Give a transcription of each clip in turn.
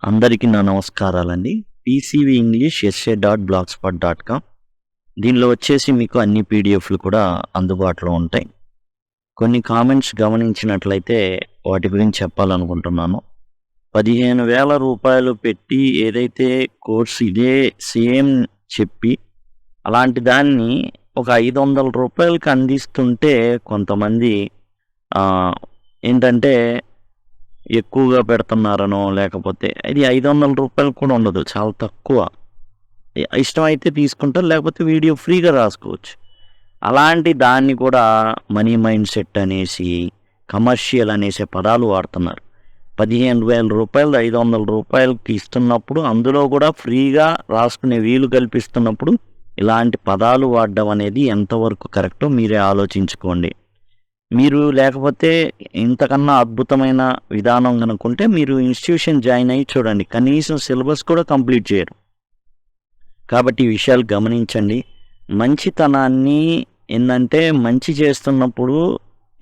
అందరికీ నా నమస్కారాలండి. పీసీవీ ఇంగ్లీష్ essay.blogspot.com దీనిలో వచ్చేసి మీకు అన్ని పీడిఎఫ్లు కూడా అందుబాటులో ఉంటాయి. కొన్ని కామెంట్స్ గమనించినట్లయితే వాటి గురించి చెప్పాలనుకుంటున్నాను. 15,000 పెట్టి ఏదైతే కోర్సు ఇదే సేమ్ చెప్పి అలాంటి దాన్ని ఒక 500 అందిస్తుంటే కొంతమంది ఏంటంటే ఎక్కువగా పెడుతున్నారనో లేకపోతే ఇది 500 కూడా ఉండదు, చాలా తక్కువ. ఇష్టమైతే తీసుకుంటారు, లేకపోతే వీడియో ఫ్రీగా రాసుకోవచ్చు. అలాంటి దాన్ని కూడా మనీ మైండ్ సెట్ అనేసి కమర్షియల్ అనేసే పదాలు వాడుతున్నారు. 15,000 500 ఇస్తున్నప్పుడు అందులో కూడా ఫ్రీగా రాసుకునే వీలు కల్పిస్తున్నప్పుడు ఇలాంటి పదాలు వాడడం అనేది ఎంతవరకు కరెక్టో మీరే ఆలోచించుకోండి. మీరు లేకపోతే ఇంతకన్నా అద్భుతమైన విధానం కనుక్కుంటే మీరు ఇన్స్టిట్యూషన్ జాయిన్ అయ్యి చూడండి, కనీసం సిలబస్ కూడా కంప్లీట్ చేయరు. కాబట్టి ఈ విషయాలు గమనించండి. మంచితనాన్ని ఏంటంటే మంచి చేస్తున్నప్పుడు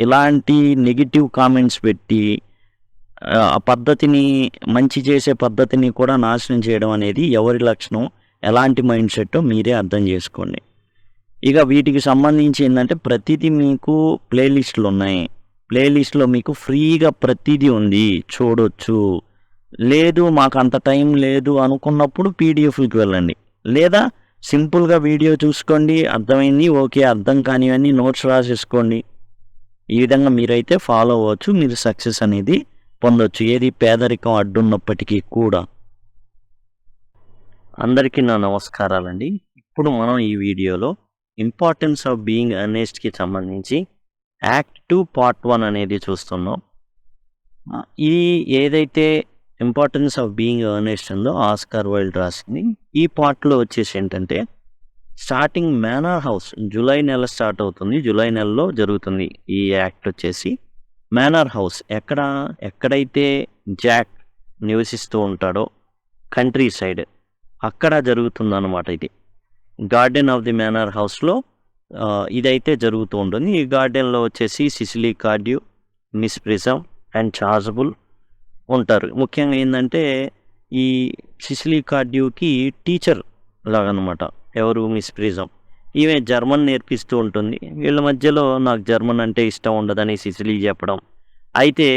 ఇలాంటి నెగిటివ్ కామెంట్స్ పెట్టి ఆ పద్ధతిని, మంచి చేసే పద్ధతిని కూడా నాశనం చేయడం అనేది ఎవరి లక్షణం, ఎలాంటి మైండ్ సెట్టో మీరే అర్థం చేసుకోండి. ఇక వీటికి సంబంధించి ఏంటంటే ప్రతిదీ మీకు ప్లేలిస్టులు ఉన్నాయి. ప్లేలిస్ట్లో మీకు ఫ్రీగా ప్రతిదీ ఉంది, చూడొచ్చు. లేదు మాకు అంత టైం లేదు అనుకున్నప్పుడు పీడిఎఫ్కి వెళ్ళండి, లేదా సింపుల్గా వీడియో చూసుకోండి, అర్థమైంది ఓకే, అర్థం కానివన్నీ నోట్స్ రాసేసుకోండి. ఈ విధంగా మీరైతే ఫాలో అవ్వచ్చు, మీరు సక్సెస్ అనేది పొందొచ్చు, ఏది పేదరికం అడ్డున్నప్పటికీ కూడా. అందరికీ నా నమస్కారాలండి. ఇప్పుడు మనం ఈ వీడియోలో ఇంపార్టెన్స్ ఆఫ్ బీయింగ్ అర్నెస్ట్కి సంబంధించి యాక్ట్ 2 పార్ట్ 1 అనేది చూస్తున్నాం. ఇది ఏదైతే ఇంపార్టెన్స్ ఆఫ్ బీయింగ్ అర్నెస్ట్ ఉందో ఆస్కార్ వైల్డ్ రాసింది. ఈ పార్ట్లో వచ్చేసి ఏంటంటే స్టార్టింగ్ మేనర్ హౌస్ జూలై నెల స్టార్ట్ అవుతుంది, జూలై నెలలో జరుగుతుంది ఈ యాక్ట్ వచ్చేసి. మేనర్ హౌస్ ఎక్కడైతే జాక్ నివసిస్తూ ఉంటాడో కంట్రీ సైడ్ అక్కడ జరుగుతుందన్నమాట. ఇది గార్డెన్ ఆఫ్ ది మేనర్ హౌస్లో ఇదైతే జరుగుతూ ఉంటుంది. ఈ గార్డెన్లో వచ్చేసి Cecily Cardew, Miss Prism and Chasuble ఉంటారు. ముఖ్యంగా ఏంటంటే ఈ సిసిలీ కార్డ్యూకి టీచర్ లాగనమాట ఎవరు, మిస్ ప్రిజమ్. ఈమె జర్మన్ నేర్పిస్తూ ఉంటుంది. వీళ్ళ మధ్యలో నాకు జర్మన్ అంటే ఇష్టం ఉండదని సిసిలీ చెప్పడం. అయితే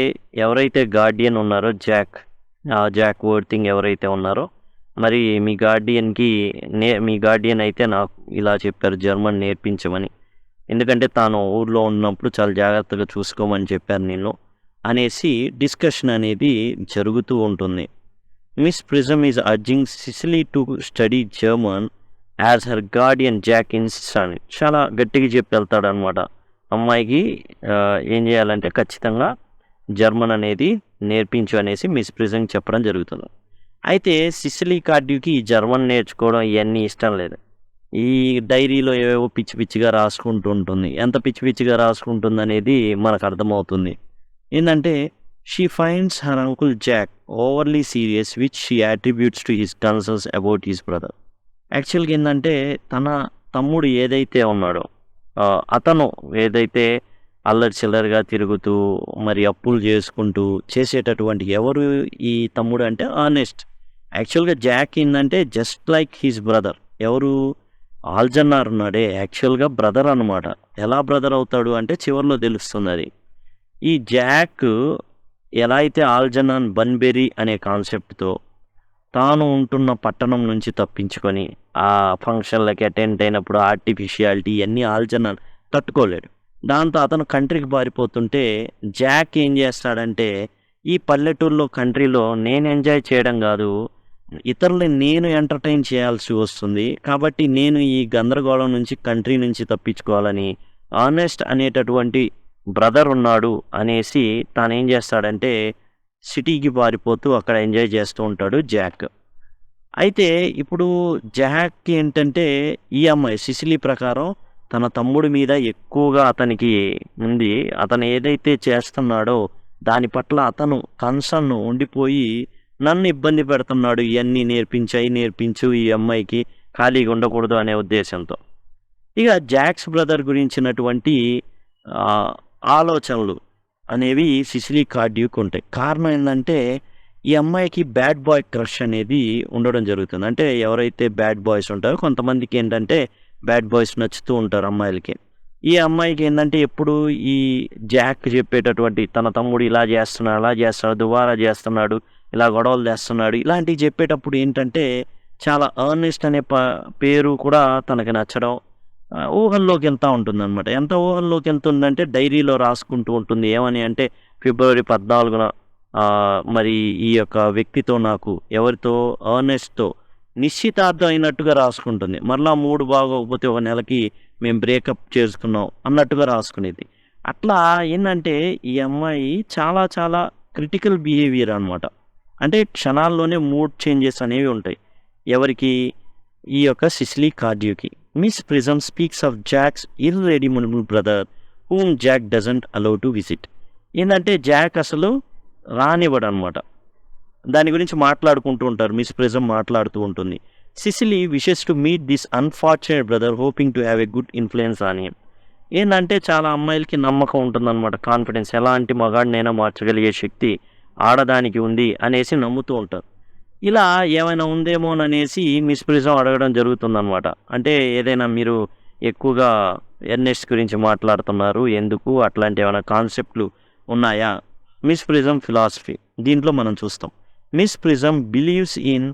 ఎవరైతే గార్డియన్ ఉన్నారో జాక్ వర్తింగ్ ఎవరైతే ఉన్నారో, మరి మీ గార్డియన్ అయితే నాకు ఇలా చెప్పారు జర్మన్ నేర్పించమని, ఎందుకంటే తాను ఊర్లో ఉన్నప్పుడు చాలా జాగ్రత్తగా చూసుకోమని చెప్పారు నిన్ను అనేసి డిస్కషన్ అనేది జరుగుతూ ఉంటుంది. Miss prism is urging Sicily to study German as her Guardian Jack insist అని చాలా గట్టిగా చెప్పి వెళ్తాడు అనమాట. అమ్మాయికి ఏం చేయాలంటే ఖచ్చితంగా జర్మన్ అనేది నేర్పించు అనేసి మిస్ ప్రిజమ్ చెప్పడం జరుగుతుంది. అయితే సిసిలీ కార్డ్యూకి ఈ జర్మన్ నేర్చుకోవడం ఇవన్నీ ఇష్టం లేదు. ఈ డైరీలో ఏవేవో పిచ్చి పిచ్చిగా రాసుకుంటూ ఉంటుంది. ఎంత పిచ్చి పిచ్చిగా రాసుకుంటుంది అనేది మనకు అర్థమవుతుంది. ఏంటంటే she finds her uncle Jack overly serious which she attributes to his concerns about his brother. యాక్చువల్గా ఏంటంటే తన తమ్ముడు ఏదైతే ఉన్నాడో అతను ఏదైతే అల్లరి చిల్లరగా తిరుగుతూ మరి అప్పులు చేసుకుంటూ చేసేటటువంటి ఎవరు ఈ తమ్ముడు అంటే ఆనెస్ట్. యాక్చువల్గా జాక్ ఏంటంటే జస్ట్ లైక్ హిస్ బ్రదర్. ఎవరు, ఆల్జన్నార్ ఉన్నాడే యాక్చువల్గా బ్రదర్ అనమాట. ఎలా బ్రదర్ అవుతాడు అంటే చివరిలో తెలుస్తుంది అది. ఈ జాక్ ఎలా అయితే ఆల్జన్నాన్ బన్బెరీ అనే కాన్సెప్ట్తో తాను ఉంటున్న పట్టణం నుంచి తప్పించుకొని ఆ ఫంక్షన్లకి అటెండ్ అయినప్పుడు ఆర్టిఫిషియాలిటీ ఇవన్నీ ఆల్జన్నాన్ తట్టుకోలేడు. దాంతో అతను కంట్రీకి పారిపోతుంటే జాక్ ఏం చేస్తాడంటే ఈ పల్లెటూరులో కంట్రీలో నేను ఎంజాయ్ చేయడం కాదు, ఇతరులని నేను ఎంటర్టైన్ చేయాల్సి వస్తుంది, కాబట్టి నేను ఈ గందరగోళం నుంచి కంట్రీ నుంచి తప్పించుకోవాలని ఆనెస్ట్ అనేటటువంటి బ్రదర్ ఉన్నాడు అనేసి తాను ఏం చేస్తాడంటే సిటీకి పారిపోతూ అక్కడ ఎంజాయ్ చేస్తూ ఉంటాడు జాక్. అయితే ఇప్పుడు జాక్ ఏంటంటే ఈ అమ్మాయి సిసిలీ ప్రకారం తన తమ్ముడి మీద ఎక్కువగా అతనికి ఉంది. అతను ఏదైతే చేస్తున్నాడో దాని పట్ల అతను కన్సర్న్ ఉండిపోయి నన్ను ఇబ్బంది పెడుతున్నాడు, ఇవన్నీ నేర్పించు ఈ అమ్మాయికి, ఖాళీగా ఉండకూడదు అనే ఉద్దేశంతో. ఇక జాక్స్ బ్రదర్ గురించినటువంటి ఆలోచనలు అనేవి సిసిలీ కార్డ్యూకి ఉంటాయి. కారణం ఏంటంటే ఈ అమ్మాయికి బ్యాడ్ బాయ్ క్రష్ అనేది ఉండడం జరుగుతుంది. అంటే ఎవరైతే బ్యాడ్ బాయ్స్ ఉంటారో కొంతమందికి ఏంటంటే బ్యాడ్ బాయ్స్ నచ్చుతూ ఉంటారు అమ్మాయిలకి. ఈ అమ్మాయికి ఏందంటే ఎప్పుడు ఈ జాక్ చెప్పేటటువంటి తన తమ్ముడు ఇలా చేస్తున్నాడు, అలా చేస్తున్నాడు, దుబారా చేస్తున్నాడు, ఇలా గొడవలు చేస్తున్నాడు, ఇలాంటివి చెప్పేటప్పుడు ఏంటంటే చాలా ఎర్నెస్ట్ అనే పేరు కూడా తనకి నచ్చడం ఊహల్లోకి వెళ్తూ ఉంటుందన్నమాట. ఎంత ఊహల్లోకి వెళ్తుందంటే డైరీలో రాసుకుంటూ ఉంటుంది. ఏమని అంటే ఫిబ్రవరి 14న మరి ఈ యొక్క వ్యక్తితో నాకు ఎవరితో ఎర్నెస్ట్‌తో నిశ్చితార్థం అయినట్టుగా రాసుకుంటుంది. మరలా మూడ్ బాగోకపోతే ఒక నెలకి మేము బ్రేకప్ చేసుకున్నాం అన్నట్టుగా రాసుకునేది. అట్లా ఏందంటే ఈ అమ్మాయి చాలా చాలా క్రిటికల్ బిహేవియర్ అనమాట. అంటే క్షణాల్లోనే మూడ్ చేంజెస్ అనేవి ఉంటాయి. ఎవరికి? ఈ యొక్క సిసిలీ కార్డ్యూకి. Miss Prism speaks of Jack's irredeemable brother whom Jack doesn't allow to visit. ఏంటంటే జాక్ అసలు రానివ్వడు అనమాట. దాని గురించి మాట్లాడుకుంటూ ఉంటారు. మిస్ ప్రిజమ్ మాట్లాడుతూ ఉంటుంది. Sicily wishes to meet this unfortunate brother hoping to have a good influence on him. ఏంటంటే చాలా అమ్మాయిలకి నమ్మకం ఉంటుందన్నమాట, కాన్ఫిడెన్స్. ఎలాంటి మగాడినైనా మార్చగలిగే శక్తి ఆడదానికి ఉంది అనేసి నమ్ముతూ ఉంటారు. ఇలా ఏమైనా ఉందేమోననేసి మిస్ ప్రిజమ్ అడగడం జరుగుతుందన్నమాట. అంటే ఏదైనా మీరు ఎక్కువగా ఎర్నెస్ట్ గురించి మాట్లాడుతున్నారు, ఎందుకు, అట్లాంటి ఏమైనా కాన్సెప్ట్లు ఉన్నాయా? మిస్ ప్రిజమ్ ఫిలాసఫీ దీంట్లో మనం చూస్తాం. Miss Prism believes in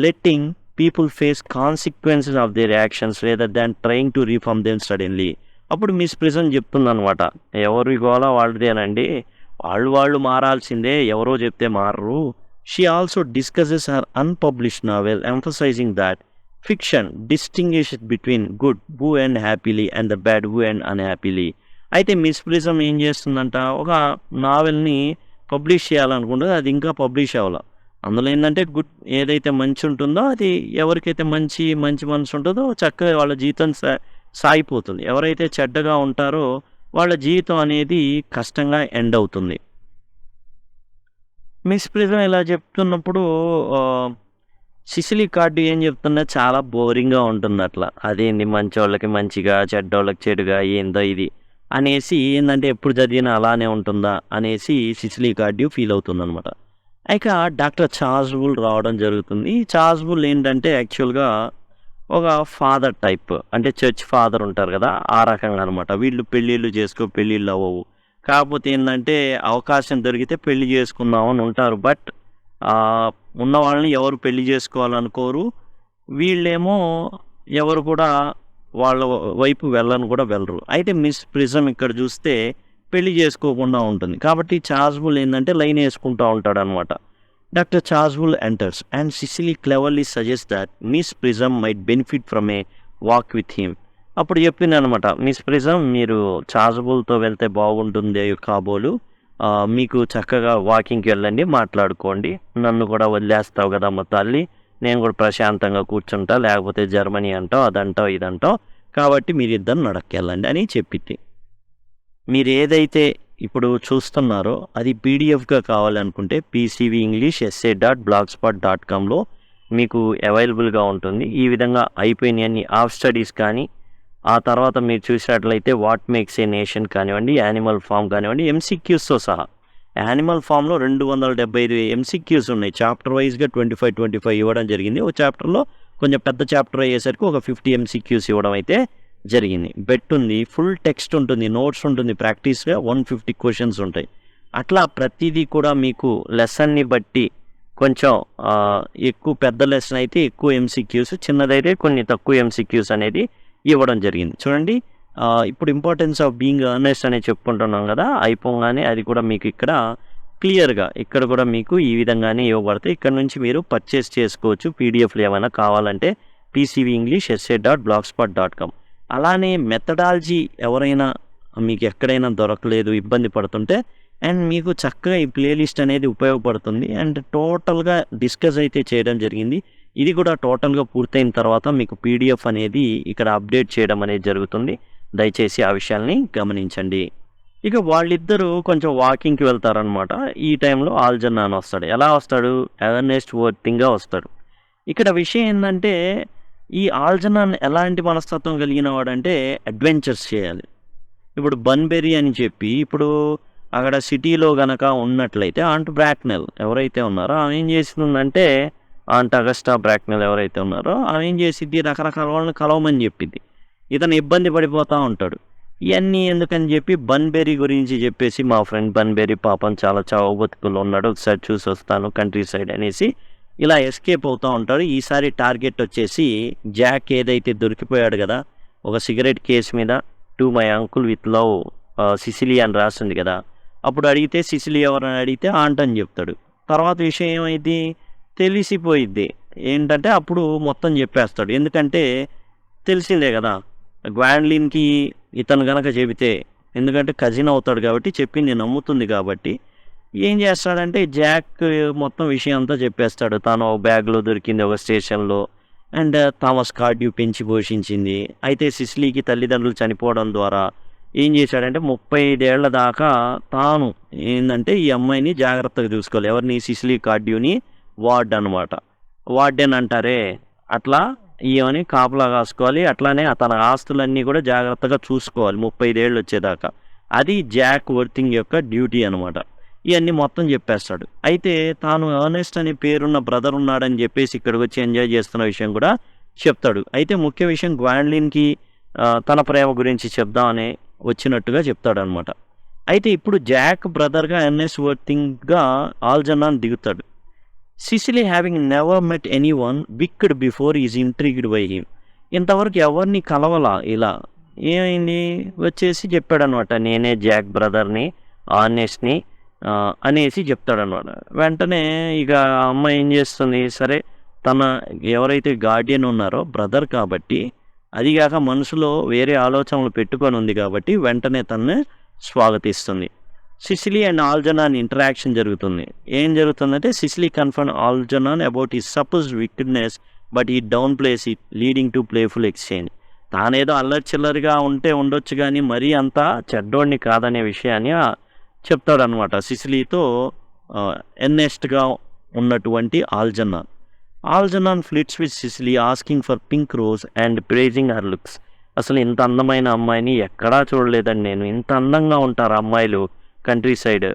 letting people face consequences of their actions rather than trying to reform them suddenly. అప్పుడు మిస్ ప్రిజమ్ చెప్తుందనమాట, ఎవరి గోలా వాళ్ళదేనండి, వాళ్ళు మారాల్సిందే, ఎవరో చెప్తే మారరు. She also discusses her unpublished novel emphasizing that fiction distinguishes between good who and happily and the bad who and unhappily. అయితే మిస్ ప్రిజమ్ ఏం చేస్తుందంట, ఒక నావెల్ని పబ్లిష్ చేయాలనుకుంటుంది, అది ఇంకా పబ్లిష్ అవ్వాలి. అందులో ఏంటంటే గుడ్ ఏదైతే మంచి ఉంటుందో అది ఎవరికైతే మంచి మనసు ఉంటుందో చక్కగా వాళ్ళ జీవితం సాగిపోతుంది. ఎవరైతే చెడ్డగా ఉంటారో వాళ్ళ జీవితం అనేది కష్టంగా ఎండ్ అవుతుంది. మిస్ ప్రిజమ్ ఇలా చెప్తున్నప్పుడు సిసిలీ కార్డ్యూ ఏం చెప్తున్నా చాలా బోరింగ్గా ఉంటుంది. అట్లా అదేంది మంచోళ్ళకి మంచిగా చెడ్డోళ్ళకి చెడుగా ఏందో ఇది అనేసి ఏంటంటే ఎప్పుడు చదివినా అలానే ఉంటుందా అనేసి సిసిలీ కార్డ్యూ ఫీల్ అవుతుందన్నమాట. ఇక డాక్టర్ చార్ల్స్ బుల్ రావడం జరుగుతుంది. ఈ చార్ల్స్ బుల్ ఏంటంటే యాక్చువల్గా ఒక ఫాదర్ టైప్, అంటే చర్చ్ ఫాదర్ ఉంటారు కదా, ఆ రకంగా అనమాట. వీళ్ళు పెళ్ళిళ్ళు అవ్వవు. కాకపోతే ఏంటంటే అవకాశం దొరికితే పెళ్లి చేసుకుందామని ఉంటారు. బట్ ఉన్న వాళ్ళని ఎవరు పెళ్లి చేసుకోవాలనుకోరు. వీళ్ళేమో ఎవరు కూడా వాళ్ళ వైపు వెళ్ళరు. అయితే మిస్ ప్రిజమ్ ఇక్కడ చూస్తే పెళ్లి చేసుకోకుండా ఉంటుంది. కాబట్టి చార్ల్స్ బుల్ ఏంటంటే లైన్ వేసుకుంటూ ఉంటాడు అనమాట. Doctor Charles bull enters and Sicily cleverly suggest that miss prism might benefit from a walk with him. అప్పుడు చెప్పింది అనమాట, మిస్ ప్రిజమ్ మీరు చార్ల్స్ బుల్తో వెళ్తే బాగుంటుంది కాబోలు, మీకు చక్కగా వాకింగ్కి వెళ్ళండి, మాట్లాడుకోండి, నన్ను కూడా వదిలేస్తావు కదా మా తల్లి, నేను కూడా ప్రశాంతంగా కూర్చుంటా, లేకపోతే జర్మనీ అంటావు, అదంటావు, ఇదంటావు, కాబట్టి మీరిద్దరు నడక్కెళ్ళండి అని చెప్పింది. మీరు ఏదైతే ఇప్పుడు చూస్తున్నారో అది పీడిఎఫ్గా కావాలనుకుంటే pcvinglishessay.blogspot.comలో మీకు అవైలబుల్గా ఉంటుంది. ఈ విధంగా అయిపోయినాయి అన్ని ఆఫ్ స్టడీస్ కానీ, ఆ తర్వాత మీరు చూసినట్లయితే వాట్ మేక్స్ ఏ నేషన్ కానివ్వండి, యానిమల్ ఫామ్ కానివ్వండి, ఎంసీక్యూస్తో సహా. యానిమల్ ఫామ్లో 275 ఎంసీక్యూస్ ఉన్నాయి. చాప్టర్ వైజ్గా 25 ఇవ్వడం జరిగింది. ఒక చాప్టర్లో కొంచెం పెద్ద చాప్టర్ అయ్యేసరికి ఒక 50 ఎంసీక్యూస్ ఇవ్వడం అయితే జరిగింది. బెట్ ఉంది, ఫుల్ టెక్స్ట్ ఉంటుంది, నోట్స్ ఉంటుంది, ప్రాక్టీస్గా 150 క్వశ్చన్స్ ఉంటాయి. అట్లా ప్రతిదీ కూడా మీకు లెసన్ని బట్టి కొంచెం ఎక్కువ పెద్ద లెసన్ అయితే ఎక్కువ ఎంసీక్యూస్, చిన్నదైతే కొన్ని తక్కువ ఎంసీక్యూస్ అనేది ఇవ్వడం జరిగింది. చూడండి, ఇప్పుడు ఇంపార్టెన్స్ ఆఫ్ బీయింగ్ అర్నెస్ట్ అనేది చెప్పుకుంటున్నాం కదా, అయిపోగానే అది కూడా మీకు ఇక్కడ క్లియర్గా ఇక్కడ కూడా మీకు ఈ విధంగానే ఇవ్వబడతాయి. ఇక్కడ నుంచి మీరు పర్చేస్ చేసుకోవచ్చు. పీడిఎఫ్లు ఏమైనా కావాలంటే pcvinglishessay.blogspot.com. అలానే మెథడాలజీ ఎవరైనా మీకు ఎక్కడైనా దొరకలేదు, ఇబ్బంది పడుతుంటే, అండ్ మీకు చక్కగా ఈ ప్లేలిస్ట్ అనేది ఉపయోగపడుతుంది. అండ్ టోటల్గా డిస్కస్ అయితే చేయడం జరిగింది. ఇది కూడా టోటల్గా పూర్తయిన తర్వాత మీకు పీడిఎఫ్ అనేది ఇక్కడ అప్డేట్ చేయడం అనేది జరుగుతుంది. దయచేసి ఆ విషయాల్ని గమనించండి. ఇక వాళ్ళిద్దరూ కొంచెం వాకింగ్కి వెళ్తారనమాట. ఈ టైంలో ఆల్జన్నా అని వస్తాడు. ఎలా వస్తాడు? అవర్నెస్ట్ వర్తింగ్గా వస్తాడు. ఇక్కడ విషయం ఏంటంటే ఈ ఆల్జన్నాన్ ఎలాంటి మనస్తత్వం కలిగిన వాడంటే అడ్వెంచర్స్ చేయాలి. ఇప్పుడు బన్బెరీ అని చెప్పి ఇప్పుడు అక్కడ సిటీలో గనక ఉన్నట్లయితే ఆంట్ బ్రాక్నెల్ ఎవరైతే ఉన్నారో ఆమె ఏం చేస్తుందంటే, ఆంట్ అగస్టా బ్రాక్నెల్ ఎవరైతే ఉన్నారో ఆమె ఏం చేసిద్ది, రకరకాల వాళ్ళని కలవమని చెప్పిద్ది. ఇతను ఇబ్బంది పడిపోతూ ఉంటాడు. ఇవన్నీ ఎందుకని చెప్పి బన్బెర్రీ గురించి చెప్పేసి, మా ఫ్రెండ్ బన్బెర్రీ పాపం చాలా చావు బతుకుల్లో ఉన్నాడు, ఒకసారి చూసి వస్తాను కంట్రీ సైడ్ అనేసి ఇలా ఎస్కేప్ అవుతూ ఉంటాడు. ఈసారి టార్గెట్ వచ్చేసి జాక్ ఏదైతే దొరికిపోయాడు కదా ఒక సిగరెట్ కేసు మీద, to my uncle with love Sicily అని రాస్తుంది కదా. అప్పుడు అడిగితే సిసిలీ ఎవరని అడిగితే ఆంట్ అని చెప్తాడు. తర్వాత విషయం ఏమైంది తెలిసిపోయిద్ది. ఏంటంటే అప్పుడు మొత్తం చెప్పేస్తాడు. ఎందుకంటే తెలిసిందే కదా గ్వాండ్లిన్కి ఇతను గనక చెబితే, ఎందుకంటే కజిన్ అవుతాడు కాబట్టి చెప్పింది నమ్ముతుంది కాబట్టి ఏం చేస్తాడంటే జాక్ మొత్తం విషయం అంతా చెప్పేస్తాడు. తాను బ్యాగ్లో దొరికింది ఒక స్టేషన్లో, అండ్ థామస్ కార్డ్యూ పెంచి పోషించింది. అయితే సిసిలీకి తల్లిదండ్రులు చనిపోవడం ద్వారా ఏం చేశాడంటే 35 ఏళ్ల దాకా తాను ఏంటంటే ఈ అమ్మాయిని జాగ్రత్తగా చూసుకోవాలి. ఎవరిని, సిసిలీ కార్డ్యూని వార్డ్ అనమాట, వార్డెన్ అంటారే అట్లా ఈమెని కాపలా కాసుకోవాలి. అట్లానే తన ఆస్తులన్నీ కూడా జాగ్రత్తగా చూసుకోవాలి 35 ఏళ్ళు వచ్చేదాకా. అది జాక్ వర్తింగ్ యొక్క డ్యూటీ అనమాట. ఇవన్నీ మొత్తం చెప్పేస్తాడు. అయితే తాను ఎర్నెస్ట్ అనే పేరున్న బ్రదర్ ఉన్నాడని చెప్పేసి ఇక్కడికి వచ్చి ఎంజాయ్ చేస్తున్న విషయం కూడా చెప్తాడు. అయితే ముఖ్య విషయం గ్వాండ్లిన్కి తన ప్రేమ గురించి చెప్దామని వచ్చినట్టుగా చెప్తాడు అనమాట. అయితే ఇప్పుడు జాక్ బ్రదర్గా ఎర్నెస్ట్ వర్తింగ్గా ఆల్జన్నాన్ దిగుతాడు. Cecily having never met any one wicked before is intrigued by him. ఇంతవరకు ఎవరిని కలవలా. ఇలా ఏమైంది వచ్చేసి చెప్పాడనమాట, నేనే జాక్ బ్రదర్ని, ఆర్నెస్ట్ని అనేసి చెప్తాడనమాట. వెంటనే ఇక ఆ అమ్మాయి ఏం చేస్తుంది, సరే తన ఎవరైతే గార్డియన్ ఉన్నారో బ్రదర్ కాబట్టి, అదిగాక మనసులో వేరే ఆలోచనలు పెట్టుకొని ఉంది కాబట్టి వెంటనే తనని స్వాగతిస్తుంది. సిసిలీ అండ్ ఆల్జన్నాన్ ఇంటరాక్షన్ జరుగుతుంది. ఏం జరుగుతుందంటే సిసిలీ కన్ఫర్మ్ ఆల్జన్నాన్ అబౌట్ ఈ supposed wickedness but he downplays it leading to playful exchange. తానేదో అల్లరి చిల్లరిగా ఉండొచ్చు కానీ మరీ అంత చెడ్డోడిని కాదనే విషయాన్ని చెప్తాడనమాట సిసిలీతో ఎర్నెస్ట్గా ఉన్నటువంటి Algernon. Algernon flirts with Cecily asking for pink rose and praising her looks. అసలు ఇంత అందమైన అమ్మాయిని ఎక్కడా చూడలేదండి నేను, ఇంత అందంగా ఉంటారు అమ్మాయిలు కంట్రీ సైడ్,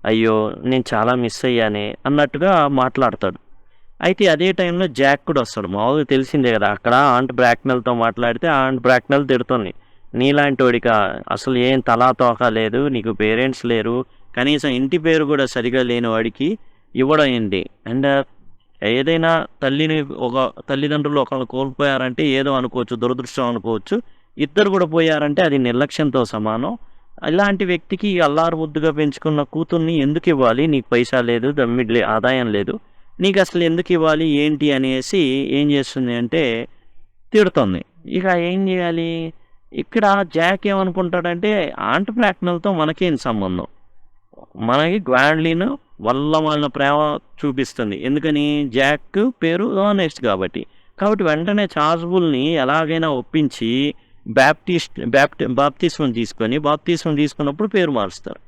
అయ్యో నేను చాలా మిస్ అయ్యానే అన్నట్టుగా మాట్లాడతాడు. అయితే అదే టైంలో జాక్ కూడా వస్తాడు. మామూలుగా తెలిసిందే కదా, అక్కడ ఆంట్ బ్రాక్నెల్తో మాట్లాడితే ఆంట్ బ్రాక్నెల్ తిడుతుంది, నీలాంటి వాడికా అసలు ఏం తలా తోక లేదు, నీకు పేరెంట్స్ లేరు, కనీసం ఇంటి పేరు కూడా సరిగా లేని వాడికి ఇవ్వడం ఏంటి, అండ్ ఏదైనా తల్లిదండ్రులు ఒకళ్ళు కోల్పోయారంటే ఏదో అనుకోవచ్చు, దురదృష్టం అనుకోవచ్చు, ఇద్దరు కూడా పోయారంటే అది నిర్లక్ష్యంతో సమానం. ఇలాంటి వ్యక్తికి అల్లారు ముద్దుగా పెంచుకున్న కూతుర్ని ఎందుకు ఇవ్వాలి, నీకు పైసా లేదు, ఆదాయం లేదు, నీకు అసలు ఎందుకు ఇవ్వాలి ఏంటి అనేసి ఏం చేస్తుంది అంటే తిడుతుంది. ఇక ఏం చేయాలి, ఇక్కడ జాక్ ఏమనుకుంటాడంటే ఆంట్ బ్రాక్నెల్తో మనకేం సంబంధం, మనకి గ్వాండ్లిన్ వాళ్ళ ప్రేమ చూపిస్తుంది, ఎందుకని జాక్ పేరు ఆనెస్ట్ కాబట్టి వెంటనే చార్ల్స్బుల్ని ఎలాగైనా ఒప్పించి బాప్తిస్మం తీసుకున్నప్పుడు పేరు మారుస్తారు.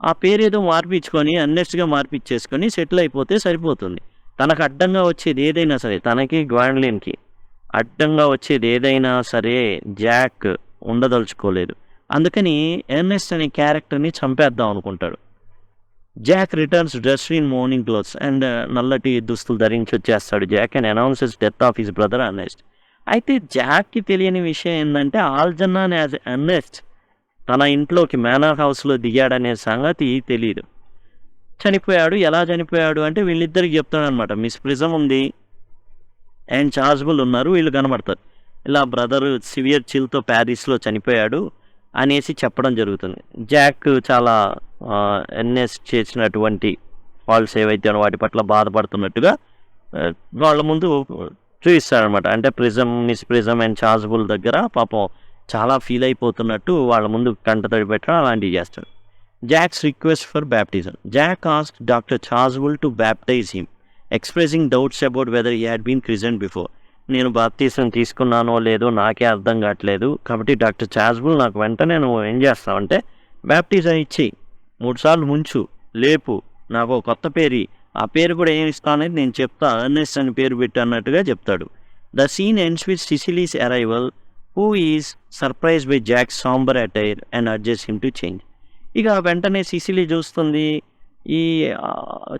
ఆ పేరు ఏదో మార్పించుకొని అన్నెస్ట్గా మార్పించేసుకొని సెటిల్ అయిపోతే సరిపోతుంది. తనకు అడ్డంగా వచ్చేది ఏదైనా సరే, తనకి గ్వాండ్లిన్కి అడ్డంగా వచ్చేది ఏదైనా సరే జాక్ ఉండదలుచుకోలేదు. అందుకని ఎర్నెస్ట్ అనే క్యారెక్టర్ని చంపేద్దాం అనుకుంటాడు. Jack returns dressed in mourning clothes and నల్లటి దుస్తులు ధరించి వచ్చేస్తాడు Jack and announces death of his brother Ernest. అయితే జాక్కి తెలియని విషయం ఏంటంటే ఆల్జన్నాన్ యాజ్ ఎర్నెస్ట్ తన ఇంట్లోకి మేనర్ హౌస్లో దిగాడనే సంగతి తెలియదు. చనిపోయాడు. ఎలా చనిపోయాడు అంటే వీళ్ళిద్దరికి చెప్తాడనమాట, మిస్ ప్రిజమ్ ఉంది అండ్ చార్ల్స్బుల్ ఉన్నారు, వీళ్ళు కనబడతారు, ఇలా బ్రదర్ సివియర్ చిల్తో ప్యారిస్లో చనిపోయాడు అనేసి చెప్పడం జరుగుతుంది. జాక్ చాలా ఎర్నెస్ట్ చేసినటువంటి ఫాల్ట్స్ ఏవైతే వాటి పట్ల బాధపడుతున్నట్టుగా వాళ్ళ ముందు చూపిస్తాడనమాట. అంటే మిస్ ప్రిజమ్ అండ్ చార్ల్స్బుల్ దగ్గర పాపం చాలా ఫీల్ అయిపోతున్నట్టు వాళ్ళ ముందు కంటతడి పెట్టడం అలాంటివి చేస్తాడు. Jack's request for baptism. Jack asked Doctor Chasuble to baptize him, expressing doubts about whether he had been christened before. నేను బాప్టిజం తీసుకున్నానో లేదో నాకే అర్థం కావట్లేదు, కాబట్టి డాక్టర్ చార్ల్స్బుల్ నాకు వెంటనే నువ్వు ఏం చేస్తావంటే బ్యాప్టిజం ఇచ్చి 3 సార్లు ముంచు, లేపు, నాకు కొత్త పేరు, ఆ పేరు కూడా ఏమి ఇస్తానని నేను చెప్తా, ఎర్నెస్ట్ అని పేరు పెట్టు అన్నట్టుగా చెప్తాడు. The scene ends with Cecily's arrival, who is surprise by Jack's sombre attire and adjust him to change. ఇక వెంటనే సిసిలీ చూస్తుంది. ఈ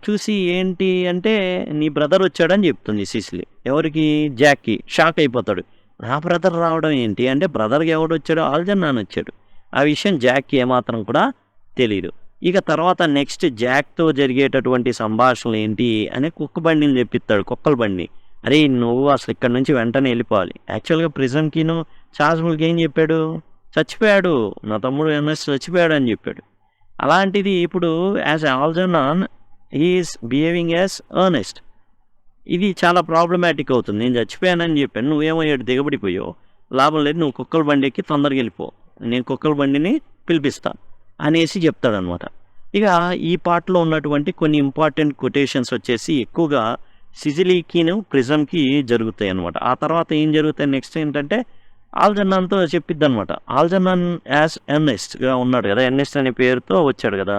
చూసి ఏంటి అంటే, నీ బ్రదర్ వచ్చాడని చెప్తుంది సిసిలీ. ఎవరికి? జాక్‌కి. షాక్ అయిపోతాడు. నా బ్రదర్ రావడం ఏంటి అంటే, బ్రదర్‌కి ఎవడొచ్చాడు? ఆల్జర్నాన్ వచ్చాడు. ఆ విషయం జాక్‌కి ఏమాత్రం కూడా తెలీదు. ఇక తర్వాత నెక్స్ట్ జాక్‌తో జరిగేటటువంటి సంభాషణలు ఏంటి అని కుక్క బండిని తెప్పిస్తాడు. కుక్కల బండిని. అరేయ్! నువ్వు అసలు ఇక్కడి నుంచి వెంటనే వెళ్ళిపోవాలి. యాక్చువల్‌గా ప్రిజన్‌కిను చార్ల్స్‌కి ఏం చెప్పాడు? చచ్చిపోయాడు. నా తమ్ముడు ఎర్నెస్ట్ చచ్చిపోయాడు అని చెప్పాడు. అలాంటిది ఇప్పుడు as Algernon he is behaving as Ernest. ఇది చాలా ప్రాబ్లమాటిక్ అవుతుంది. నేను చచ్చిపోయానని చెప్పాను. నువ్వేమో ఏడు దిగబడిపోయావు. లాభం లేదు. నువ్వు కుక్కల బండి ఎక్కి తొందరగా వెళ్ళిపో. నేను కుక్కల బండిని పిలిపిస్తా అనేసి చెప్తాడనమాట. ఇక ఈ పార్ట్‌లో ఉన్నటువంటి కొన్ని ఇంపార్టెంట్ కొటేషన్స్ వచ్చేసి ఎక్కువగా సిసిలీకిను, ప్రిజమ్‌కి జరుగుతాయనమాట. ఆ తర్వాత ఏం జరుగుతాయి నెక్స్ట్ ఏంటంటే ఆల్జర్నాన్‌తో చెప్పిద్దనమాట. ఆల్జర్నాన్ యాజ్ ఎర్నెస్ట్‌గా ఉన్నాడు కదా! ఎర్నెస్ట్ అనే పేరుతో వచ్చాడు కదా!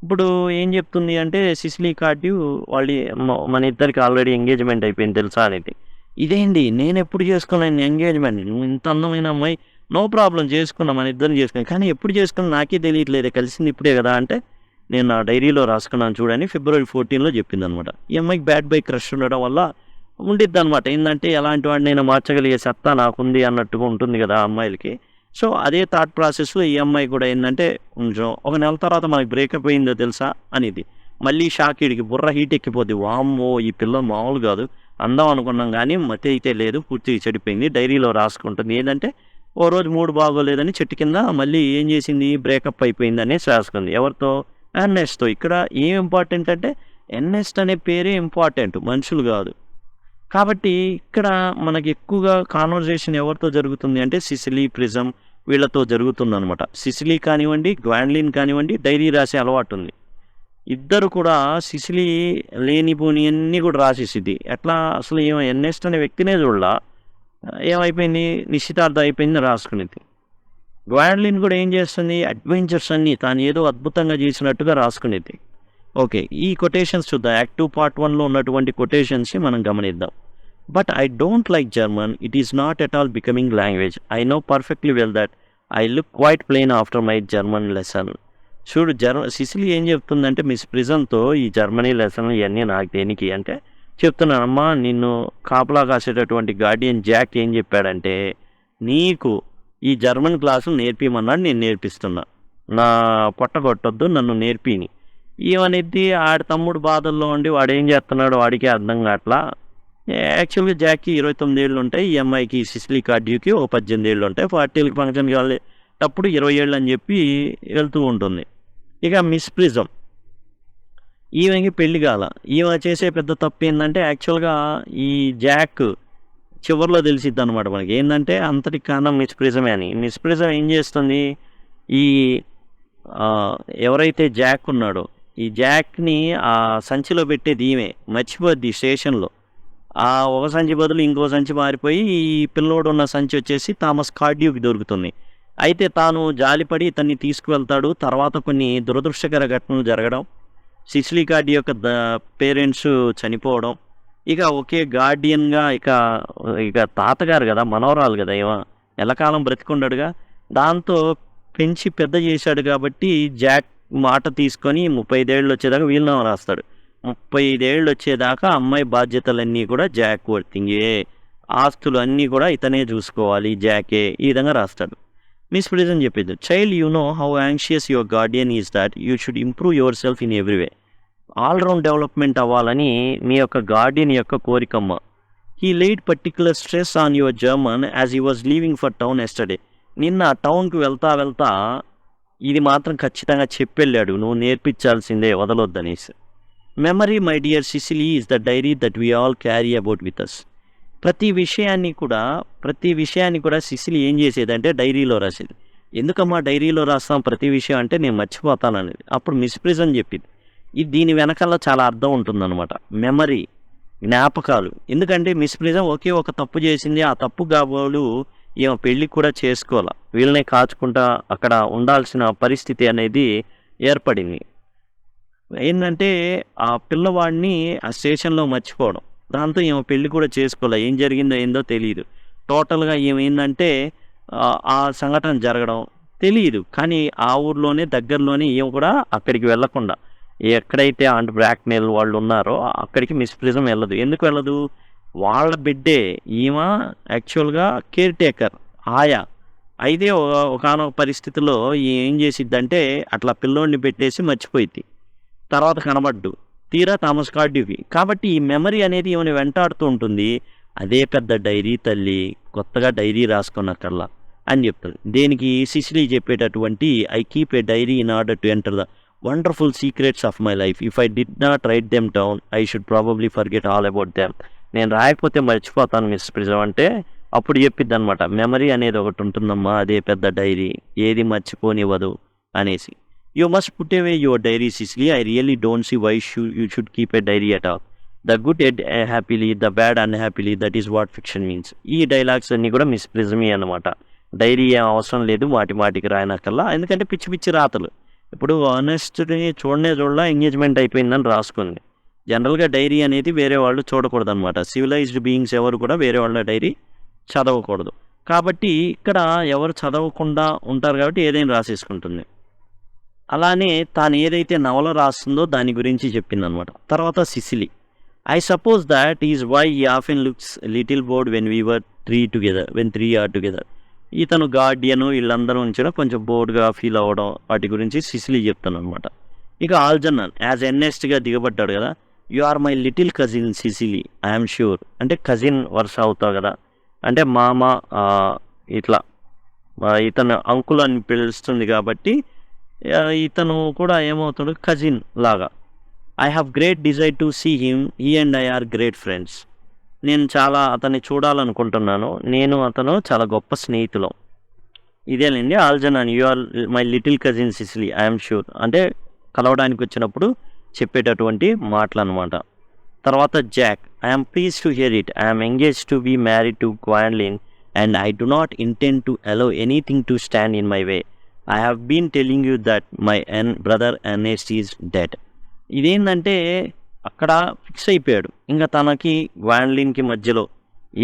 ఇప్పుడు ఏం చెప్తుంది అంటే సిసిలీ కార్డ్యూ వాళ్ళి మన ఇద్దరికి ఆల్రెడీ ఎంగేజ్‌మెంట్ అయిపోయింది తెలుసా అనేది. ఇదేంటి నేనెప్పుడు చేసుకోలేను ఎంగేజ్‌మెంట్. నువ్వు ఇంత అందమైన అమ్మాయి నో ప్రాబ్లమ్ చేసుకున్నాం మన ఇద్దరం చేసుకున్నాం. కానీ ఎప్పుడు చేసుకున్నాం నాకే తెలియట్లేదే కలిసింది ఇప్పుడే కదా! అంటే నేను నా డైరీలో రాసుకున్నాను చూడని ఫిబ్రవరి 14లో చెప్పిందనమాట. ఈ అమ్మాయికి బ్యాడ్ బై క్రష్ ఉండడం వల్ల ఉండిద్దనమాట. ఏందంటే ఎలాంటి వాడినైనా మార్చగలిగే సత్తా నాకుంది అన్నట్టుగా ఉంటుంది కదా అమ్మాయిలకి. సో, అదే థాట్ ప్రాసెస్‌లో ఈ అమ్మాయి కూడా ఏందంటే కొంచెం ఒక నెల తర్వాత మనకి బ్రేకప్ అయిందో తెలుసా అనిద్ది. మళ్ళీ షాక్ ఈడికి బుర్ర హీట్ ఎక్కిపోద్ది. వామ్మో! ఈ పిల్ల మామూలు కాదు. అందం అనుకున్నాం కానీ మతి అయితే లేదు. పూర్తిగా చెడిపోయింది. డైరీలో రాసుకుంటుంది. ఏందంటే ఓ రోజు మూడ్ బాగోలేదని చెట్టు కింద మళ్ళీ ఏం చేసింది బ్రేకప్ అయిపోయిందనేసి రాసుకుంది. ఎవరితో? ఎర్నెస్ట్‌తో. ఇక్కడ ఏం ఇంపార్టెంట్ అంటే ఎర్నెస్ట్ అనే పేరే ఇంపార్టెంట్. మనుషులు కాదు. కాబట్టి ఇక్కడ మనకి ఎక్కువగా కాన్వర్జేషన్ ఎవరితో జరుగుతుంది అంటే సిసిలీ, ప్రిజమ్ వీళ్ళతో జరుగుతుందనమాట. సిసిలీ కానివ్వండి, గ్వాండ్లిన్ కానివ్వండి డైరీ రాసే అలవాటుంది. ఇద్దరు కూడా సిసిలీ లేనిపోనియన్నీ కూడా రాసేసిద్ది. ఎట్లా అసలు ఈమె ఎర్నెస్ట్ అనే వ్యక్తినే చూడలా. ఏమైపోయింది నిశ్చితార్థం అయిపోయింది రాసుకునేది. గ్వాండ్లిన్ కూడా ఏం చేస్తుంది అడ్వెంచర్స్ అన్నీ తాను ఏదో అద్భుతంగా చేసినట్టుగా రాసుకునేది. ఓకే. ఈ కొటేషన్స్ చూద్దాం. యాక్ట్ 2 పార్ట్ 1లో ఉన్నటువంటి కొటేషన్స్‌ని మనం గమనిద్దాం. But I don't like German. It is not at all becoming language. I know perfectly well that I look quite plain after my German lesson. చూడు సిసిలీ ఏం చెప్తుందంటే మిస్ ప్రిజన్‌తో ఈ జర్మనీ లెసన్‌లు ఇయన్నీ నాకు దేనికి అంటే చెప్తున్నానమ్మా నిన్ను కాపలా కాసేటటువంటి గార్డియన్ జాక్ ఏం చెప్పాడంటే నీకు ఈ జర్మన్ క్లాసులు నేర్పియమన్నాడు నేను నేర్పిస్తున్నా. నా పొట్ట కొట్టొద్దు నన్ను నేర్పిని. ఏమనిద్ది ఆడి తమ్ముడు బాధల్లో ఉండి వాడేం చేస్తున్నాడో వాడికే అర్థం కావట్లా. యాక్చువల్‌గా జాక్‌కి 29 ఏళ్ళు ఉంటాయి. ఈ అమ్మాయికి సిసిలీ కార్డ్యూకి ఓ 18 ఏళ్ళు ఉంటాయి. 40 ఫంక్షన్‌కి వెళ్ళేటప్పుడు 20 ఏళ్ళు అని చెప్పి వెళ్తూ ఉంటుంది. ఇక మిస్ ప్రిజమ్ ఈమెకి పెళ్లి కాల. ఈమె చేసే పెద్ద తప్పు ఏందంటే యాక్చువల్‌గా ఈ జాక్ చివరిలో తెలిసిద్దనమాట మనకి. ఏందంటే అంతటికి కారణం మిస్ ప్రిజమే అని. మిస్ ప్రిజమ్ ఏం చేస్తుంది ఈ ఎవరైతే జాక్ ఉన్నాడో ఈ జాక్‌ని ఆ సంచిలో పెట్టేది ఈమె. మర్చిపోద్ది స్టేషన్‌లో. ఆ ఒక సంచి బదులు ఇంకో సంచి మారిపోయి ఈ పిల్లోడు ఉన్న సంచి వచ్చేసి థామస్ కార్డ్యూకి దొరుకుతుంది. అయితే తాను జాలిపడి ఇతన్ని తీసుకువెళ్తాడు. తర్వాత కొన్ని దురదృష్టకర ఘటనలు జరగడం, సిసిలీ కార్డ్యూ యొక్క పేరెంట్స్ చనిపోవడం, ఇక ఒకే గార్డియన్‌గా ఇక తాతగారు కదా! మనవరాలు కదా! ఈమె ఎల్లకాలం బ్రతికుండడుగా. దాంతో పెంచి పెద్ద చేశాడు కాబట్టి జాక్ మాట తీసుకొని 35 ఏళ్ళు వచ్చేదాకా వీలునామా రాస్తాడు. 35 ఏళ్ళు వచ్చేదాకా అమ్మాయి బాధ్యతలన్నీ కూడా జాక్ వర్తింగే. ఆస్తులు అన్నీ కూడా ఇతనే చూసుకోవాలి జాకే. ఈ విధంగా రాస్తాడు. మిస్ ప్రిజన్ చెప్పేది child you know how anxious your guardian is that you should improve yourself in every way. All round development అవ్వాలని మీ యొక్క గార్డియన్ యొక్క కోరికమ్మ. He laid particular stress on your German as he was leaving for town yesterday. నిన్న టౌన్కి వెళ్తా ఇది మాత్రం ఖచ్చితంగా చెప్పెళ్ళాడు నువ్వు నేర్పించాల్సిందే వదలొద్దనేసి. Memory my dear Cecily is the diary that we all carry about with అస్. ప్రతి విషయాన్ని కూడా సిసిలీ ఏం చేసేదంటే డైరీలో రాసేది. ఎందుకమ్మా డైరీలో రాస్తాం ప్రతి విషయం అంటే నేను మర్చిపోతాను అనేది. అప్పుడు మిస్ ప్రిజన్ చెప్పింది దీని వెనకాల చాలా అర్థం ఉంటుందన్నమాట. మెమరీ జ్ఞాపకాలు. ఎందుకంటే మిస్ ప్రిజన్ ఒకే ఒక తప్పు చేసింది. ఆ తప్పు కాబోలు ఈమె పెళ్ళి కూడా చేసుకోవాల. వీళ్ళనే కాచుకుంటా అక్కడ ఉండాల్సిన పరిస్థితి అనేది ఏర్పడింది. ఏంటంటే ఆ పిల్లవాడిని ఆ స్టేషన్లో మర్చిపోవడం. దాంతో ఈమె పెళ్ళి కూడా చేసుకోలే. ఏం జరిగిందో ఏందో తెలియదు. టోటల్గా ఈమె ఏంటంటే ఆ సంఘటన జరగడం తెలీదు. కానీ ఆ ఊర్లోనే దగ్గరలోనే ఈమె కూడా అక్కడికి వెళ్ళకుండా ఎక్కడైతే ఆంట్ బ్రాక్నెల్ వాళ్ళు ఉన్నారో అక్కడికి మిస్ ప్రిజం వెళ్ళదు. ఎందుకు వెళ్ళదు? వాళ్ళ బిడ్డే. ఈమె యాక్చువల్‌గా కేర్ టేకర్, ఆయా. అయితే ఒకానొక పరిస్థితిలో ఏం చేసిద్దంటే అట్లా పిల్లోడిని పెట్టేసి మర్చిపోయిద్ది. తర్వాత కనబడ్డు. తీరా థామస్ కార్డ్యూకి. కాబట్టి ఈ మెమరీ అనేది ఈమెని వెంటాడుతూ ఉంటుంది. అదే పెద్ద డైరీ తల్లి, కొత్తగా డైరీ రాసుకున్నక్కర్లా అని చెప్తాడు. దేనికి? సిసిలీ చెప్పేటటువంటి I keep a diary in order to enter the wonderful secrets of my life. If I did not write them down I should probably forget all about them. నేను రాయకపోతే మర్చిపోతాను miss prism అంటే అప్పుడు చెప్పిద్ది అనమాట. Memory అనేది ఒకటి ఉంటుందమ్మా, అదే పెద్ద డైరీ, ఏది మర్చిపోనివ్వదు అనేసి. You must put away your diary Cecily. I really don't see why you should keep a diary at all. The good end happily, the bad unhappily, that is what fiction means. ఈ dialogues అన్నీ కూడా miss ప్రిజమే అనమాట. Dairy ఏం అవసరం లేదు మాటికి రాయనక్కల్లా, ఎందుకంటే పిచ్చి పిచ్చి రాతలు. ఇప్పుడు ఆనెస్ట్ని చూడలా ఎంగేజ్మెంట్ అయిపోయిందని రాసుకుంది. జనరల్గా డైరీ అనేది వేరే వాళ్ళు చూడకూడదు అనమాట. సివిలైజ్డ్ బీయింగ్స్ ఎవరు కూడా వేరే వాళ్ళ డైరీ చదవకూడదు. కాబట్టి ఇక్కడ ఎవరు చదవకుండా ఉంటారు కాబట్టి ఏదైనా రాసేసుకుంటుంది. అలానే తాను ఏదైతే నవల రాస్తుందో దాని గురించి చెప్పిందనమాట. తర్వాత Cecily, I suppose that is why he often looks little bored when we are when three are together. ఇతను గార్డియను వీళ్ళందరూ ఉంచిన కొంచెం బోర్డ్గా ఫీల్ అవ్వడం వాటి గురించి సిసిలీ చెప్తాను అనమాట. ఇక ఆల్జర్నన్ యాజ్ ఎన్నెస్ట్గా దిగబడ్డాడు కదా. You are my little cousin Cecily, I'm sure. అంటే కజిన్ వరుస అవుతావు కదా, అంటే మామ ఇట్లా ఇతను అంకుల్ అని పిలుస్తుంది కాబట్టి ఇతను కూడా ఏమవుతాడు, కజిన్ లాగా. I have great desire to see him, he and I are great friends. నేను చాలా అతన్ని చూడాలనుకుంటున్నాను, నేను అతను చాలా గొప్ప స్నేహితులం. ఇదేనండి Algernon, you are my little cousin Cecily, I'm sure. అంటే కలవడానికి వచ్చినప్పుడు చెప్పేటటువంటి మాటలు అనమాట. తర్వాత Jack, I'm please to hear it, I'm engage to be married to Gwendolen and I do not intend to allow anything to stand in my way. I have been telling you that my brother Ernest is dead. ఇదేంటంటే అక్కడ fix అయిపోయాడు. ఇంకా తనకి గ్వాండ్లిన్కి మధ్యలో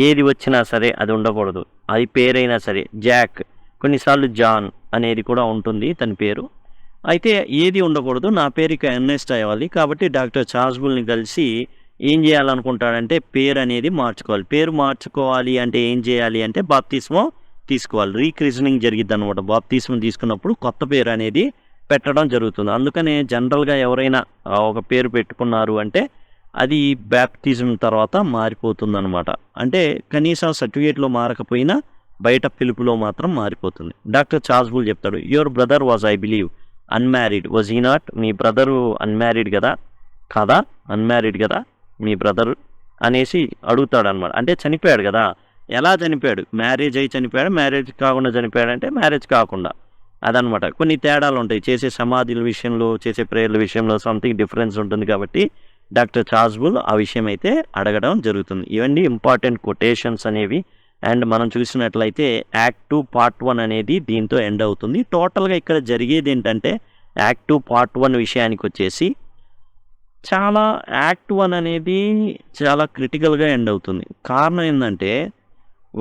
ఏది వచ్చినా సరే అది ఉండకూడదు, అది పేరైనా సరే. జాక్, కొన్నిసార్లు జాన్ అనేది కూడా ఉంటుంది తన పేరు. అయితే ఏది ఉండకూడదు, నా పేరు ఇక ఎర్నెస్ట్ అవ్వాలి. కాబట్టి డాక్టర్ చార్ల్స్బుల్ని కలిసి ఏం చేయాలనుకుంటాడంటే పేరు అనేది మార్చుకోవాలి. పేరు మార్చుకోవాలి అంటే ఏం చేయాలి అంటే బాప్తిస్మం తీసుకోవాలి. రీక్రిజనింగ్ జరిగిద్ది అనమాట. బాప్తిస్మం తీసుకున్నప్పుడు కొత్త పేరు అనేది పెట్టడం జరుగుతుంది. అందుకనే జనరల్గా ఎవరైనా ఒక పేరు పెట్టుకున్నారు అంటే అది బ్యాప్టిజం తర్వాత మారిపోతుంది అనమాట. అంటే కనీసం సర్టిఫికేట్లో మారకపోయినా బయట పిలుపులో మాత్రం మారిపోతుంది. డాక్టర్ చార్ల్స్బుల్ చెప్తాడు, your brother was I believe unmarried, was he not? Me brother unmarried కదా, కాదా? అన్మ్యారీడ్ కదా మీ బ్రదరు అనేసి అడుగుతాడు అనమాట. అంటే చనిపోయాడు కదా, ఎలా చనిపోయాడు? మ్యారేజ్ అయి చనిపోయాడు, మ్యారేజ్ కాకుండా చనిపోయాడు అంటే మ్యారేజ్ కాకుండా. అదనమాట. కొన్ని తేడాలు ఉంటాయి చేసే సమాధుల విషయంలో, చేసే ప్రేయర్ల విషయంలో సంథింగ్ డిఫరెన్స్ ఉంటుంది. కాబట్టి డాక్టర్ చార్ల్స్బుల్ ఆ విషయం అయితే అడగడం జరుగుతుంది. ఇవన్నీ ఇంపార్టెంట్ కొటేషన్స్ అనేవి. అండ్ మనం చూసినట్లయితే యాక్ట్ 2 పార్ట్ 1 అనేది దీంతో ఎండ్ అవుతుంది. టోటల్గా ఇక్కడ జరిగేది ఏంటంటే యాక్ట్ 2 పార్ట్ 1 విషయానికి వచ్చేసి చాలా యాక్ట్ 1 అనేది చాలా క్రిటికల్గా ఎండ్ అవుతుంది. కారణం ఏంటంటే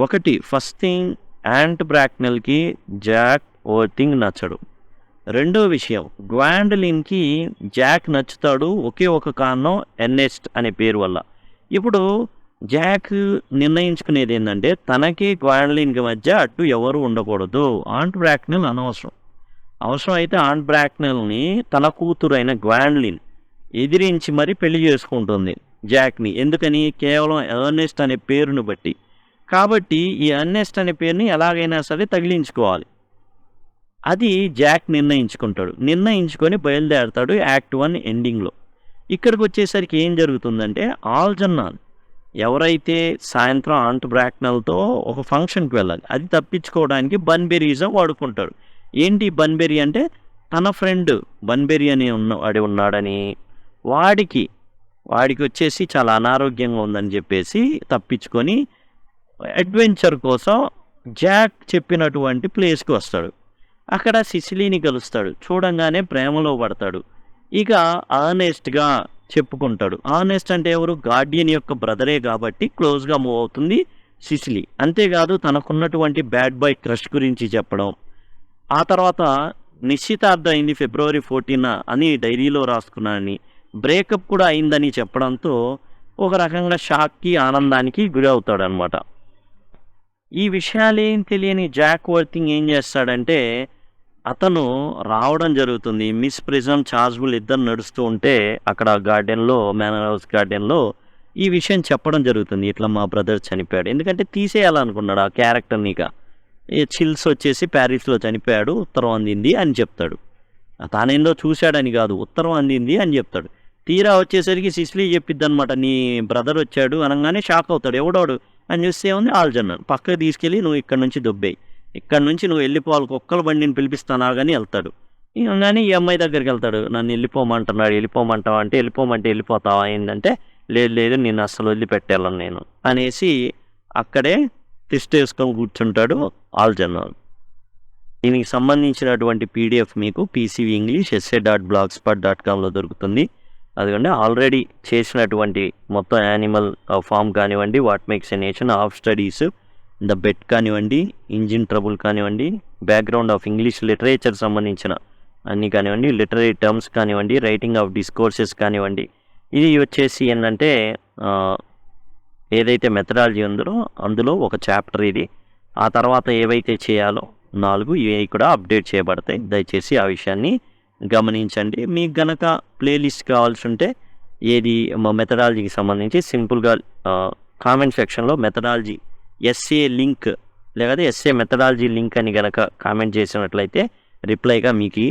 ఒకటి, ఫస్ట్ థింగ్ యాంట్ బ్రాక్నెల్కి జాక్ ఓ థింగ్ నచ్చడు. రెండో విషయం, గ్వాండలిన్కి జాక్ నచ్చుతాడు ఒకే ఒక కారణం, ఎర్నెస్ట్ అనే పేరు వల్ల. ఇప్పుడు జాక్ నిర్ణయించుకునేది ఏంటంటే తనకి గ్వాండలిన్కి మధ్య అటు ఎవరు ఉండకూడదు. ఆంట్ బ్రాక్నెల్ అనవసరం. అవసరం అయితే ఆంట్ బ్రాక్నెల్ని తన కూతురైన గ్వాండలిన్ ఎదిరించి మరీ పెళ్లి చేసుకుంటుంది జాక్ని. ఎందుకని? కేవలం ఎర్నెస్ట్ అనే పేరును బట్టి. కాబట్టి ఈ ఎర్నెస్ట్ అనే పేరుని ఎలాగైనా సరే తగిలించుకోవాలి. అది జాక్ నిర్ణయించుకుంటాడు. నిర్ణయించుకొని బయలుదేరతాడు యాక్ట్ 1 ఎండింగ్లో. ఇక్కడికి వచ్చేసరికి ఏం జరుగుతుందంటే ఆల్జర్నన్ ఎవరైతే సాయంత్రం ఆంట్ బ్రాక్నెల్తో ఒక ఫంక్షన్కి వెళ్ళాలి, అది తప్పించుకోవడానికి బన్బెరీజం వాడుకుంటాడు. ఏంటి బన్బెరీ అంటే తన ఫ్రెండ్ బన్బెరీ అని వాడి ఉన్నాడని, వాడికి వచ్చేసి చాలా అనారోగ్యంగా ఉందని చెప్పేసి తప్పించుకొని అడ్వెంచర్ కోసం జాక్ చెప్పినటువంటి ప్లేస్కి వస్తాడు. అక్కడ సిసిలీని కలుస్తాడు. చూడంగానే ప్రేమలో పడతాడు. ఇక ఆనెస్ట్గా చెప్పుకుంటాడు. ఆనెస్ట్ అంటే ఎవరు? గార్డియన్ యొక్క బ్రదరే కాబట్టి క్లోజ్గా మూవ్ అవుతుంది సిసిలీ. అంతేకాదు తనకున్నటువంటి బ్యాడ్ బాయ్ క్రష్ గురించి చెప్పడం, ఆ తర్వాత నిశ్చితార్థం అయింది ఫిబ్రవరి 14 అని డైరీలో రాసుకున్నానని, బ్రేకప్ కూడా అయిందని చెప్పడంతో ఒక రకంగా షాక్‌కి, ఆనందానికి గురవుతాడనమాట. ఈ విషయాలేం తెలియని జాక్ వర్తింగ్ ఏం చేస్తాడంటే, అతను రావడం జరుగుతుంది. మిస్ ప్రిజమ్, చార్జ్‌బుల్ ఇద్దరు నడుస్తూ ఉంటే అక్కడ గార్డెన్‌లో, మేనర్ హౌస్ గార్డెన్‌లో ఈ విషయం చెప్పడం జరుగుతుంది. ఇట్లా మా బ్రదర్ చనిపోయాడు. ఎందుకంటే తీసేయాలనుకున్నాడు ఆ క్యారెక్టర్‌ని ఇక. చిల్స్ వచ్చేసి ప్యారిస్‌లో చనిపోయాడు, ఉత్తరం అందింది అని చెప్తాడు. తానేందో చూశాడని కాదు, ఉత్తరం అందింది అని చెప్తాడు. తీరా వచ్చేసరికి సిసిలీ చెప్పిద్దనమాట, నీ బ్రదర్ వచ్చాడు అనగానే షాక్ అవుతాడు. ఎవడోడు అని చూస్తే ఏముంది, ఆల్జర్నర్. పక్కకు తీసుకెళ్ళి నువ్వు ఇక్కడ నుంచి దొబ్బేయి, ఇక్కడ నుంచి నువ్వు వెళ్ళిపోవాలి, కుక్కల బండిని పిలిపిస్తానా కానీ వెళ్తాడు. కానీ ఈ అమ్మాయి దగ్గరికి వెళ్తాడు. నన్ను వెళ్ళిపోమంటున్నాడు, వెళ్ళిపోమంటావా అంటే, వెళ్ళిపోమంటే వెళ్ళిపోతావా ఏంటంటే, లేదు లేదు నేను అస్సలు వదిలిపెట్టేళ్ళను నేను అనేసి అక్కడే తిష్టేసుకొని కూర్చుంటాడు ఆల్జర్నర్. దీనికి సంబంధించినటువంటి పీడిఎఫ్ మీకు పీసీవీ ఇంగ్లీష్ essay.blogspot.comలో దొరుకుతుంది. అదిగోండి ఆల్రెడీ చేసినటువంటి మొత్తం యానిమల్ ఫామ్ కానివ్వండి, what makes a nation, of studies, the bet కానివ్వండి, ఇంజిన్ ట్రబుల్ కానివ్వండి, బ్యాక్గ్రౌండ్ ఆఫ్ ఇంగ్లీష్ లిటరేచర్ సంబంధించిన అన్నీ కానివ్వండి, లిటరీ టర్మ్స్ కానివ్వండి, రైటింగ్ ఆఫ్ డిస్కోర్సెస్ కానివ్వండి. ఇది వచ్చేసి ఏంటంటే ఏదైతే మెథడాలజీ ఉందో అందులో ఒక చాప్టర్ ఇది. ఆ తర్వాత ఏవైతే చేయాలో 4 ఇవి కూడా అప్డేట్ చేయబడతాయి. దయచేసి ఆ విషయాన్ని గమనించండి. మీకు గనక ప్లేలిస్ట్ కావాల్సి ఉంటే ఏది మా మెథడాలజీకి సంబంధించి సింపుల్గా కామెంట్ సెక్షన్లో మెథడాలజీ ఎస్ఏ లింక్ లేకపోతే ఎస్ఏ మెథడాలజీ లింక్ అని గనక కామెంట్ చేసినట్లయితే రిప్లైగా మీకు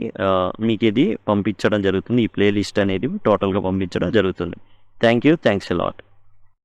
ఇది పంపించడం జరుగుతుంది. ఈ ప్లేలిస్ట్ అనేది టోటల్గా పంపించడం జరుగుతుంది. Thanks a lot.